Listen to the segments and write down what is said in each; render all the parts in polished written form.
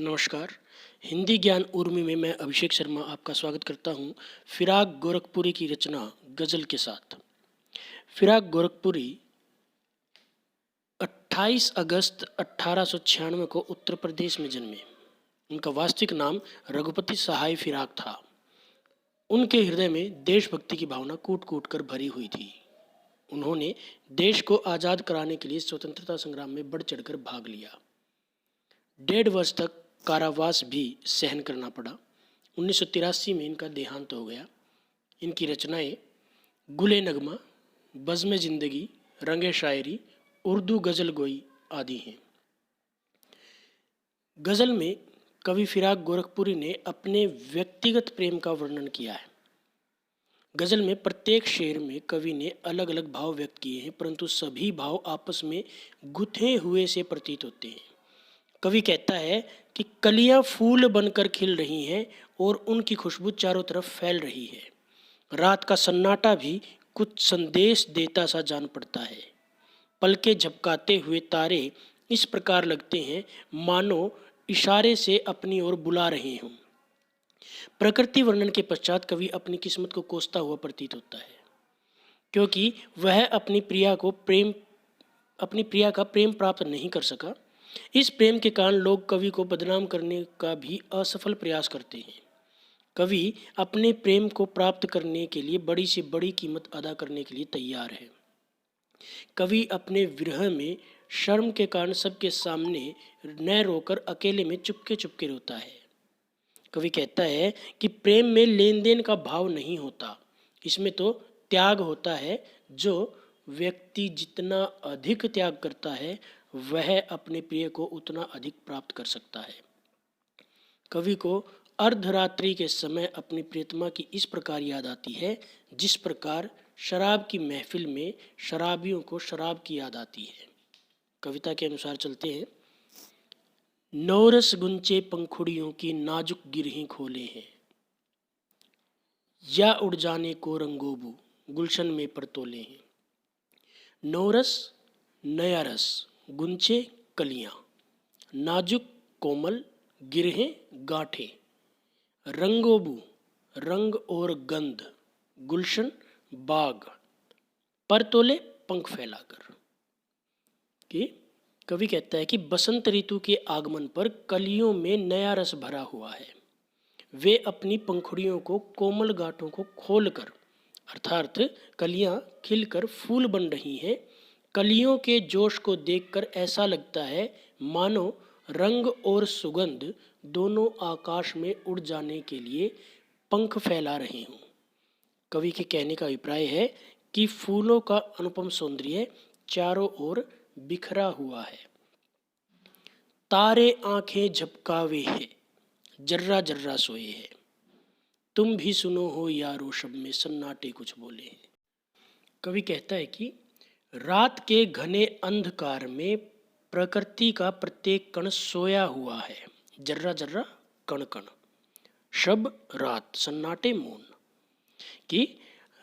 नमस्कार। हिंदी ज्ञान उर्मी में मैं अभिषेक शर्मा आपका स्वागत करता हूँ फिराक गोरखपुरी की रचना गज़ल के साथ। फिराक गोरखपुरी 28 अगस्त 1896 को उत्तर प्रदेश में जन्मे। उनका वास्तविक नाम रघुपति सहाय फिराक था। उनके हृदय में देशभक्ति की भावना कूट कूट कर भरी हुई थी। उन्होंने देश को आज़ाद कराने के लिए स्वतंत्रता संग्राम में बढ़ चढ़कर भाग लिया। 1.5 वर्ष तक कारावास भी सहन करना पड़ा। 1983 में इनका देहांत हो गया। इनकी रचनाएं गुले नगमा, बज़्म ज़िंदगी, रंगे शायरी, उर्दू गज़ल गोई आदि हैं। गज़ल में कवि फिराक गोरखपुरी ने अपने व्यक्तिगत प्रेम का वर्णन किया है। गज़ल में प्रत्येक शेर में कवि ने अलग अलग भाव व्यक्त किए हैं, परंतु सभी भाव आपस में गुथे हुए से प्रतीत होते हैं। कवि कहता है कि कलियां फूल बनकर खिल रही हैं और उनकी खुशबू चारों तरफ फैल रही है। रात का सन्नाटा भी कुछ संदेश देता सा जान पड़ता है। पलके झपकाते हुए तारे इस प्रकार लगते हैं मानो इशारे से अपनी ओर बुला रहे हों। प्रकृति वर्णन के पश्चात कवि अपनी किस्मत को कोसता हुआ प्रतीत होता है, क्योंकि वह अपनी प्रिया का प्रेम प्राप्त नहीं कर सका। इस प्रेम के कारण लोग कवि को बदनाम करने का भी असफल प्रयास करते हैं। कवि अपने प्रेम को प्राप्त करने के लिए बड़ी से बड़ी कीमत अदा करने के लिए तैयार है। कवि अपने विरह में शर्म के कारण सबके सामने न रोकर अकेले में चुपके चुपके रोता है। कवि कहता है कि प्रेम में लेन देन का भाव नहीं होता, इसमें तो त्याग होता है। जो व्यक्ति जितना अधिक त्याग करता है वह अपने प्रिय को उतना अधिक प्राप्त कर सकता है। कवि को अर्धरात्रि के समय अपनी प्रियतमा की इस प्रकार याद आती है जिस प्रकार शराब की महफिल में शराबियों को शराब की याद आती है। कविता के अनुसार चलते हैं। नौरस गुंचे पंखुड़ियों की नाजुक गिरहें खोले हैं, या उड़ जाने को रंगोबू गुलशन में परतोले हैं। नौरस नया रस, गुंचे कलियां, नाजुक कोमल गिरहें गांठें, रंगोबू रंग और गंध, गुलशन बाग, परतोले पंख फैलाकर। कि कवि कहता है कि बसंत ऋतु के आगमन पर कलियों में नया रस भरा हुआ है। वे अपनी पंखुड़ियों को कोमल गांठों को खोलकर, अर्थात कलियां खिलकर फूल बन रही हैं। कलियों के जोश को देखकर ऐसा लगता है मानो रंग और सुगंध दोनों आकाश में उड़ जाने के लिए पंख फैला रहे हों। कवि के कहने का अभिप्राय है कि फूलों का अनुपम सौंदर्य चारों ओर बिखरा हुआ है। तारे आंखें झपकावे है, जर्रा जर्रा सोए है, तुम भी सुनो हो यारो शब में सन्नाटे कुछ बोले हैं। कवि कहता है कि रात के घने अंधकार में प्रकृति का प्रत्येक कण सोया हुआ है। जर्रा जर्रा कण कण, शब रात, सन्नाटे मौन। कि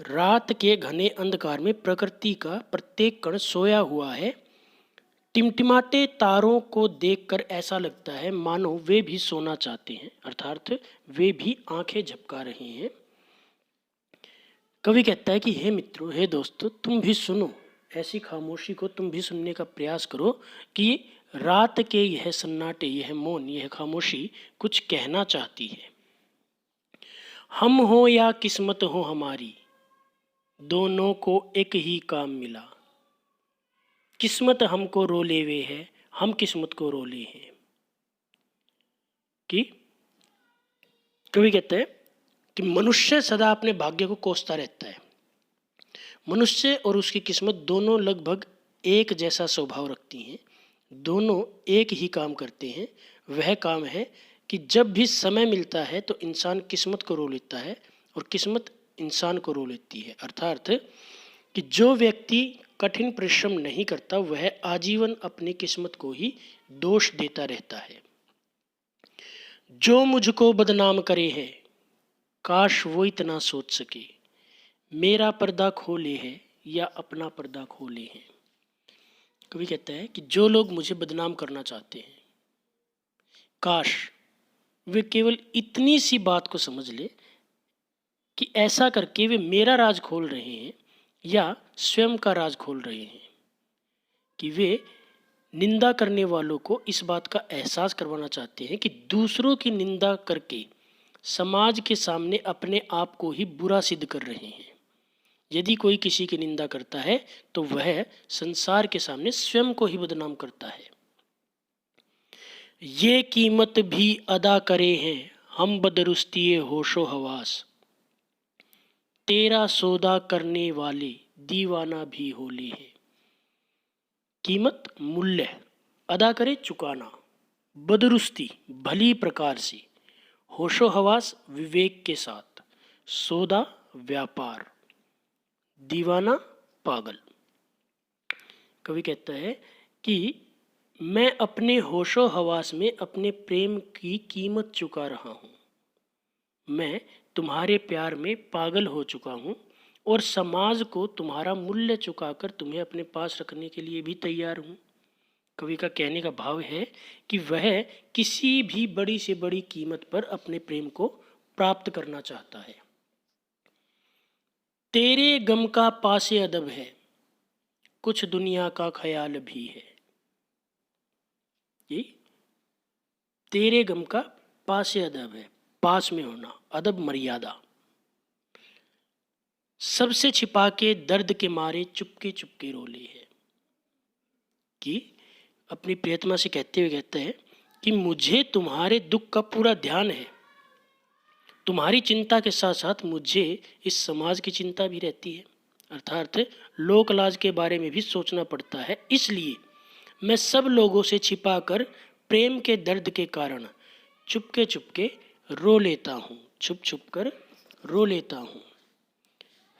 रात के घने अंधकार में प्रकृति का प्रत्येक कण सोया हुआ है। टिमटिमाते तारों को देखकर ऐसा लगता है मानो वे भी सोना चाहते हैं, अर्थात वे भी आंखें झपका रहे हैं। कवि कहता है कि हे मित्रों, हे दोस्तों, तुम भी सुनो। ऐसी खामोशी को तुम भी सुनने का प्रयास करो कि रात के यह सन्नाटे, यह मौन, यह खामोशी कुछ कहना चाहती है। हम हो या किस्मत हो हमारी, दोनों को एक ही काम मिला। किस्मत हमको रोले हुए है, हम किस्मत को रोले हैं। कि कवि कहते हैं कि मनुष्य सदा अपने भाग्य को कोसता रहता है। मनुष्य और उसकी किस्मत दोनों लगभग एक जैसा स्वभाव रखती हैं। दोनों एक ही काम करते हैं। वह काम है कि जब भी समय मिलता है तो इंसान किस्मत को रो लेता है और किस्मत इंसान को रो लेती है। अर्थात कि जो व्यक्ति कठिन परिश्रम नहीं करता वह आजीवन अपनी किस्मत को ही दोष देता रहता है। जो मुझको बदनाम करे है, काश वो इतना सोच सके, मेरा पर्दा खोले है या अपना पर्दा खोले है। कवि कहता है कि जो लोग मुझे बदनाम करना चाहते हैं, काश वे केवल इतनी सी बात को समझ ले कि ऐसा करके वे मेरा राज खोल रहे हैं या स्वयं का राज खोल रहे हैं, कि वे निंदा करने वालों को इस बात का एहसास करवाना चाहते हैं कि दूसरों की निंदा करके समाज के सामने अपने आप को ही बुरा सिद्ध कर रहे हैं। यदि कोई किसी की निंदा करता है तो वह संसार के सामने स्वयं को ही बदनाम करता है। ये कीमत भी अदा करे हैं हम बदरुस्तीए होशो हवास, तेरा सौदा करने वाले दीवाना भी होले हैं। कीमत मूल्य, अदा करे चुकाना, बदरुस्ती भली प्रकार से, होशो हवास विवेक के साथ, सौदा व्यापार, दीवाना पागल। कवि कहता है कि मैं अपने होशो हवास में अपने प्रेम की कीमत चुका रहा हूँ। मैं तुम्हारे प्यार में पागल हो चुका हूँ और समाज को तुम्हारा मूल्य चुकाकर तुम्हें अपने पास रखने के लिए भी तैयार हूँ। कवि का कहने का भाव है कि वह किसी भी बड़ी से बड़ी कीमत पर अपने प्रेम को प्राप्त करना चाहता है। तेरे गम का पासे अदब है, कुछ दुनिया का ख्याल भी है। ये तेरे गम का पासे अदब है, पास में होना, अदब मर्यादा। सबसे छिपा के दर्द के मारे चुपके चुपके रोले है। कि अपनी प्रियतमा से कहते हुए कहते हैं कि मुझे तुम्हारे दुख का पूरा ध्यान है, तुम्हारी चिंता के साथ साथ मुझे इस समाज की चिंता भी रहती है, अर्थात लोक लाज के बारे में भी सोचना पड़ता है। इसलिए मैं सब लोगों से छिपाकर प्रेम के दर्द के कारण चुपके चुपके रो लेता हूँ, छुप छुप कर रो लेता हूँ।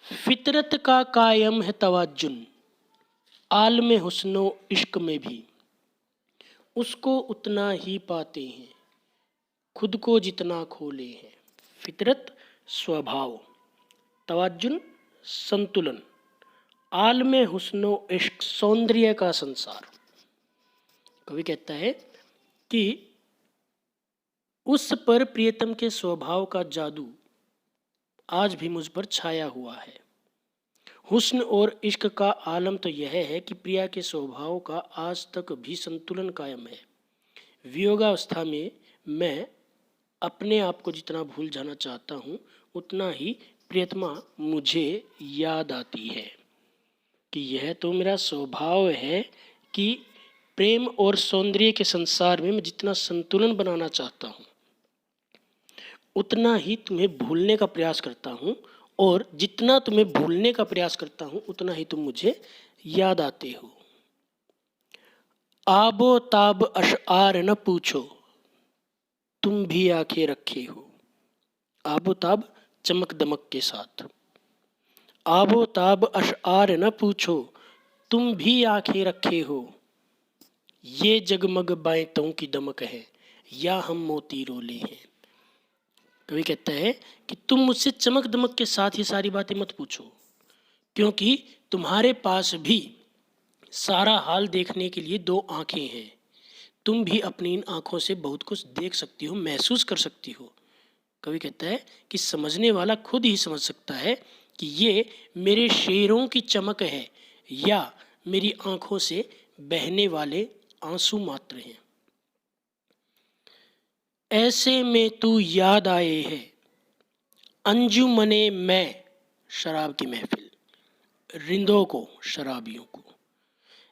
फितरत का कायम है तवाजुन, आलम हुस्नो इश्क में भी उसको उतना ही पाते हैं, खुद को जितना खोले हैं। फितरत स्वभाव, तवाजुन संतुलन, आलम हुस्नो इश्क सौंदर्य का संसार। कवि कहता है कि उस पर प्रियतम के स्वभाव का जादू आज भी मुझ पर छाया हुआ है। हुस्न और इश्क का आलम तो यह है कि प्रिया के स्वभाव का आज तक भी संतुलन कायम है। वियोगावस्था में मैं अपने आप को जितना भूल जाना चाहता हूँ उतना ही प्रियतमा मुझे याद आती है। कि यह तो मेरा स्वभाव है कि प्रेम और सौंदर्य के संसार में मैं जितना संतुलन बनाना चाहता हूँ उतना ही तुम्हें भूलने का प्रयास करता हूँ, और जितना तुम्हें भूलने का प्रयास करता हूँ उतना ही तुम मुझे याद आते हो। आबो ताब अशआर न पूछो, तुम भी आंखें रखे हो। आबो ताब चमक दमक के साथ, आबो ताब अशआर न पूछो, तुम भी आंखें रखे हो। ये जगमग बाएतों की दमक है या हम मोती रोले हैं। कवि कहता है कि तुम मुझसे चमक दमक के साथ ही सारी बातें मत पूछो, क्योंकि तुम्हारे पास भी सारा हाल देखने के लिए दो आंखें हैं। तुम भी अपनी इन आंखों से बहुत कुछ देख सकती हो, महसूस कर सकती हो। कवि कहता है कि समझने वाला खुद ही समझ सकता है कि ये मेरे शेरों की चमक है या मेरी आंखों से बहने वाले आंसू मात्र हैं। ऐसे में तू याद आए है अंजुमने मैं, शराब की महफिल, रिंदों को, शराबियों को।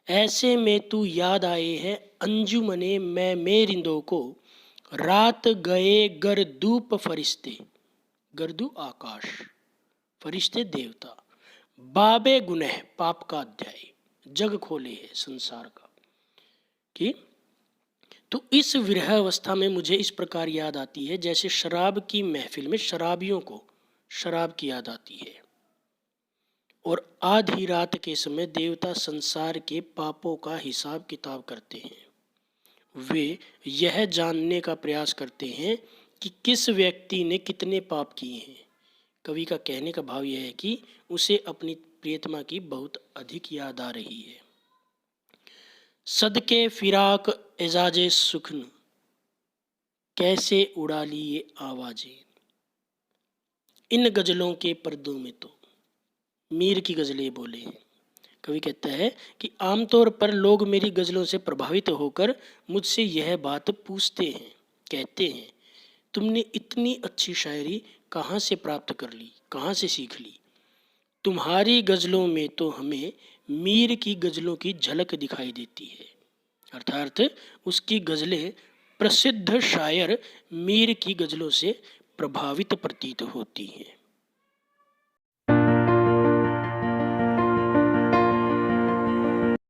ऐसे में तू याद आए है अंजुमने मैं रिंदों को, रात गए गरदूप फरिश्ते, गरदू आकाश, फरिश्ते देवता, बाबे गुनह पाप का अध्याय, जग खोले है संसार का। कि तो इस विरह अवस्था में मुझे इस प्रकार याद आती है जैसे शराब की महफिल में शराबियों को शराब की याद आती है, और आधी रात के समय देवता संसार के पापों का हिसाब किताब करते हैं। वे यह जानने का प्रयास करते हैं कि किस व्यक्ति ने कितने पाप किए हैं। कवि का कहने का भाव यह है कि उसे अपनी प्रियतमा की बहुत अधिक याद आ रही है। सदके फिराक एजाजे सुखन, कैसे उड़ा ली ये आवाज़ें। इन गज़लों के पर्दों में तो मीर की गज़लें बोले हैं। कवि कहता है कि आमतौर पर लोग मेरी गज़लों से प्रभावित होकर मुझसे यह बात पूछते हैं, कहते हैं, तुमने इतनी अच्छी शायरी कहाँ से प्राप्त कर ली, कहाँ से सीख ली। तुम्हारी गज़लों में तो हमें मीर की गज़लों की झलक दिखाई देती है। अर्थात उसकी गज़लें प्रसिद्ध शायर मीर की गज़लों से प्रभावित प्रतीत होती हैं।